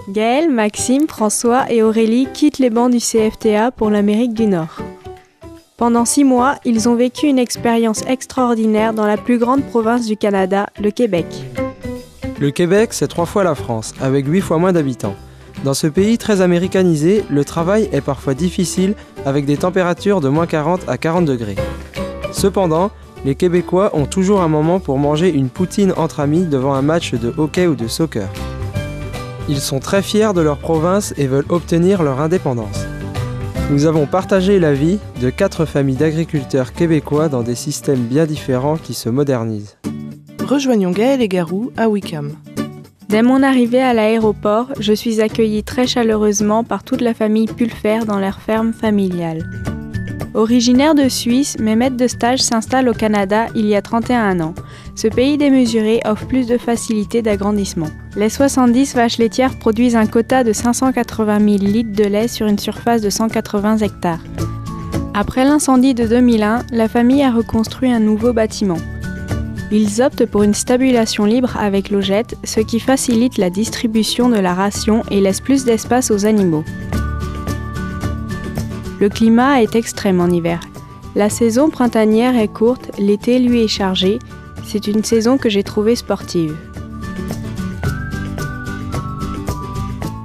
Gaël, Maxime, François et Aurélie quittent les bancs du CFTA pour l'Amérique du Nord. Pendant 6 mois, ils ont vécu une expérience extraordinaire dans la plus grande province du Canada, le Québec. Le Québec, c'est 3 fois la France, avec 8 fois moins d'habitants. Dans ce pays très américanisé, le travail est parfois difficile, avec des températures de moins 40 à 40 degrés. Cependant, les Québécois ont toujours un moment pour manger une poutine entre amis devant un match de hockey ou de soccer. Ils sont très fiers de leur province et veulent obtenir leur indépendance. Nous avons partagé la vie de 4 familles d'agriculteurs québécois dans des systèmes bien différents qui se modernisent. Rejoignons Gaël et Garou à Wickham. Dès mon arrivée à l'aéroport, je suis accueillie très chaleureusement par toute la famille Pulfer dans leur ferme familiale. Originaires de Suisse, mes maîtres de stage s'installent au Canada il y a 31 ans. Ce pays démesuré offre plus de facilités d'agrandissement. Les 70 vaches laitières produisent un quota de 580 000 litres de lait sur une surface de 180 hectares. Après l'incendie de 2001, la famille a reconstruit un nouveau bâtiment. Ils optent pour une stabulation libre avec logette, ce qui facilite la distribution de la ration et laisse plus d'espace aux animaux. Le climat est extrême en hiver. La saison printanière est courte, l'été lui est chargé. C'est une saison que j'ai trouvée sportive.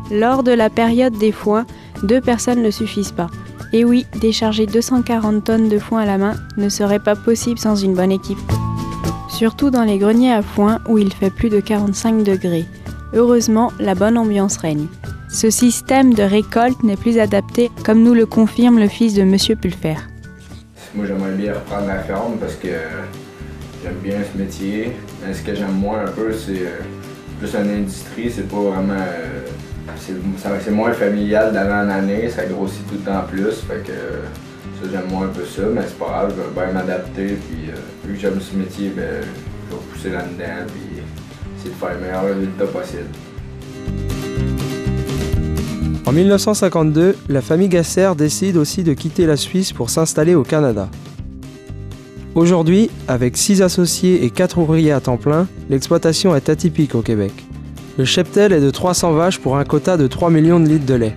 Lors de la période des foins, 2 personnes ne suffisent pas. Et oui, décharger 240 tonnes de foin à la main ne serait pas possible sans une bonne équipe. Surtout dans les greniers à foin où il fait plus de 45 degrés. Heureusement, la bonne ambiance règne. Ce système de récolte n'est plus adapté, comme nous le confirme le fils de Monsieur Pulfer. Moi, j'aimerais bien reprendre la ferme parce que j'aime bien ce métier. Mais ce que j'aime moins un peu, c'est plus une industrie. C'est pas vraiment. C'est moins familial d'année en année. Ça grossit tout le temps plus. Fait que ça, j'aime moins un peu ça. Mais c'est pas grave, je vais bien m'adapter. Puis vu que j'aime ce métier, ben, je vais pousser là-dedans. Puis essayer de faire le meilleur résultat possible. En 1952, la famille Gasser décide aussi de quitter la Suisse pour s'installer au Canada. Aujourd'hui, avec 6 associés et 4 ouvriers à temps plein, l'exploitation est atypique au Québec. Le cheptel est de 300 vaches pour un quota de 3 millions de litres de lait.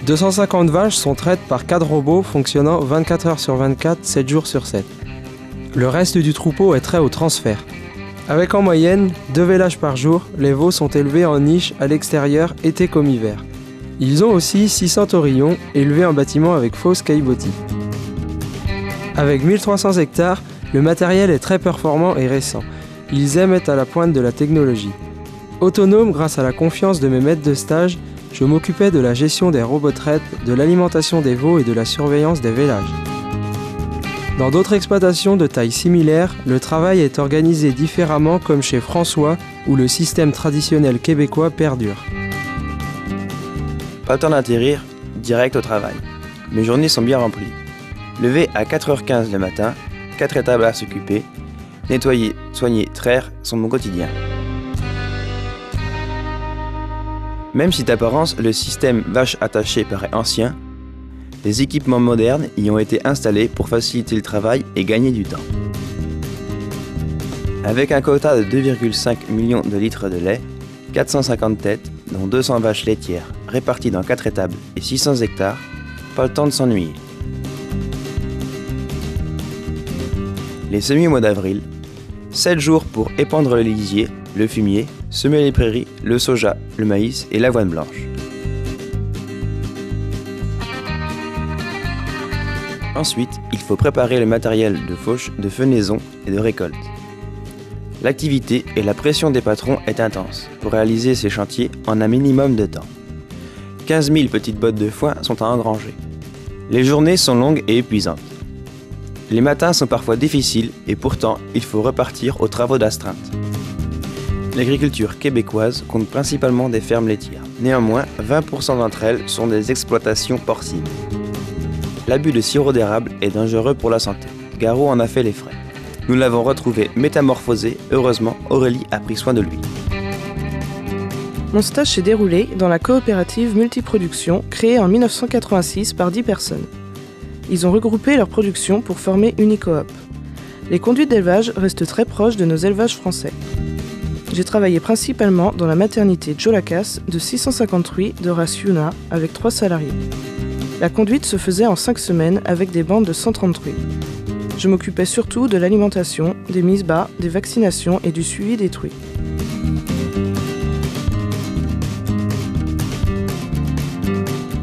250 vaches sont traites par 4 robots fonctionnant 24 heures sur 24, 7 jours sur 7. Le reste du troupeau est trait au transfert. Avec en moyenne 2 vélages par jour, les veaux sont élevés en niche à l'extérieur été comme hiver. Ils ont aussi 600 taurillons élevés en bâtiment avec fausse caillebotis. Avec 1300 hectares, le matériel est très performant et récent. Ils aiment être à la pointe de la technologie. Autonome grâce à la confiance de mes maîtres de stage, je m'occupais de la gestion des robots-traites, de l'alimentation des veaux et de la surveillance des vélages. Dans d'autres exploitations de taille similaire, le travail est organisé différemment comme chez François, où le système traditionnel québécois perdure. Pas le temps d'atterrir, direct au travail. Mes journées sont bien remplies. Lever à 4h15 le matin, 4 étables à s'occuper, nettoyer, soigner, traire sont mon quotidien. Même si d'apparence le système vache attachée paraît ancien, des équipements modernes y ont été installés pour faciliter le travail et gagner du temps. Avec un quota de 2,5 millions de litres de lait, 450 têtes, dont 200 vaches laitières réparties dans 4 étables et 600 hectares, pas le temps de s'ennuyer. Les semis au mois d'avril, 7 jours pour épandre le lisier, le fumier, semer les prairies, le soja, le maïs et l'avoine blanche. Ensuite, il faut préparer le matériel de fauche, de fenaison et de récolte. L'activité et la pression des patrons est intense pour réaliser ces chantiers en un minimum de temps. 15 000 petites bottes de foin sont à engranger. Les journées sont longues et épuisantes. Les matins sont parfois difficiles et pourtant il faut repartir aux travaux d'astreinte. L'agriculture québécoise compte principalement des fermes laitières. Néanmoins, 20% d'entre elles sont des exploitations porcines. L'abus de sirop d'érable est dangereux pour la santé. Garou en a fait les frais. Nous l'avons retrouvé métamorphosé. Heureusement, Aurélie a pris soin de lui. Mon stage s'est déroulé dans la coopérative Multiproduction, créée en 1986 par 10 personnes. Ils ont regroupé leur production pour former Unicoop. Les conduites d'élevage restent très proches de nos élevages français. J'ai travaillé principalement dans la maternité Jolacas de 658 de race Yuna avec 3 salariés. La conduite se faisait en 5 semaines avec des bandes de 130 truies. Je m'occupais surtout de l'alimentation, des mises bas, des vaccinations et du suivi des truies.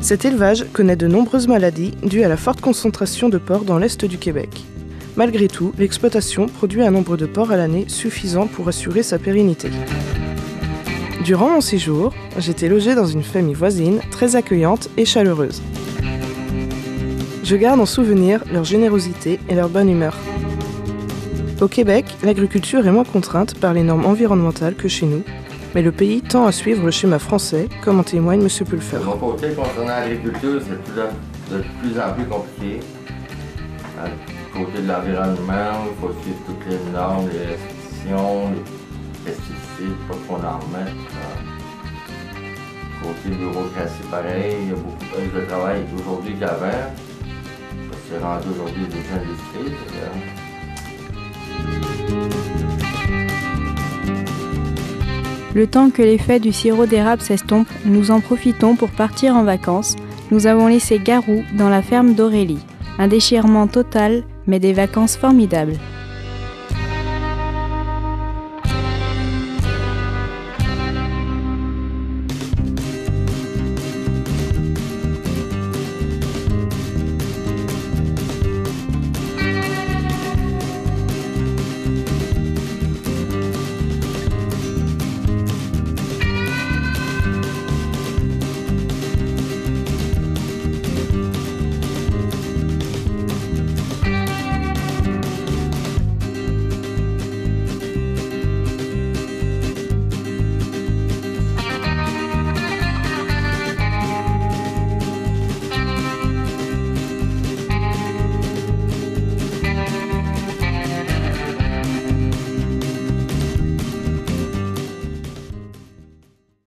Cet élevage connaît de nombreuses maladies dues à la forte concentration de porcs dans l'est du Québec. Malgré tout, l'exploitation produit un nombre de porcs à l'année suffisant pour assurer sa pérennité. Durant mon séjour, j'étais logée dans une famille voisine très accueillante et chaleureuse. Je garde en souvenir leur générosité et leur bonne humeur. Au Québec, l'agriculture est moins contrainte par les normes environnementales que chez nous, mais le pays tend à suivre le schéma français, comme en témoigne M. Pulfer. De mon côté, concernant l'agriculture, c'est de plus en plus compliqué. Du côté de l'environnement, il faut suivre toutes les normes, les restrictions, les pesticides, pas qu'on en remette. Côté bureaucratie, pareil, il y a beaucoup plus de travail aujourd'hui qu'avant. C'est rendu aujourd'hui des industries. Le temps que l'effet du sirop d'érable s'estompe, nous en profitons pour partir en vacances. Nous avons laissé Garou dans la ferme d'Aurélie. Un déchirement total, mais des vacances formidables.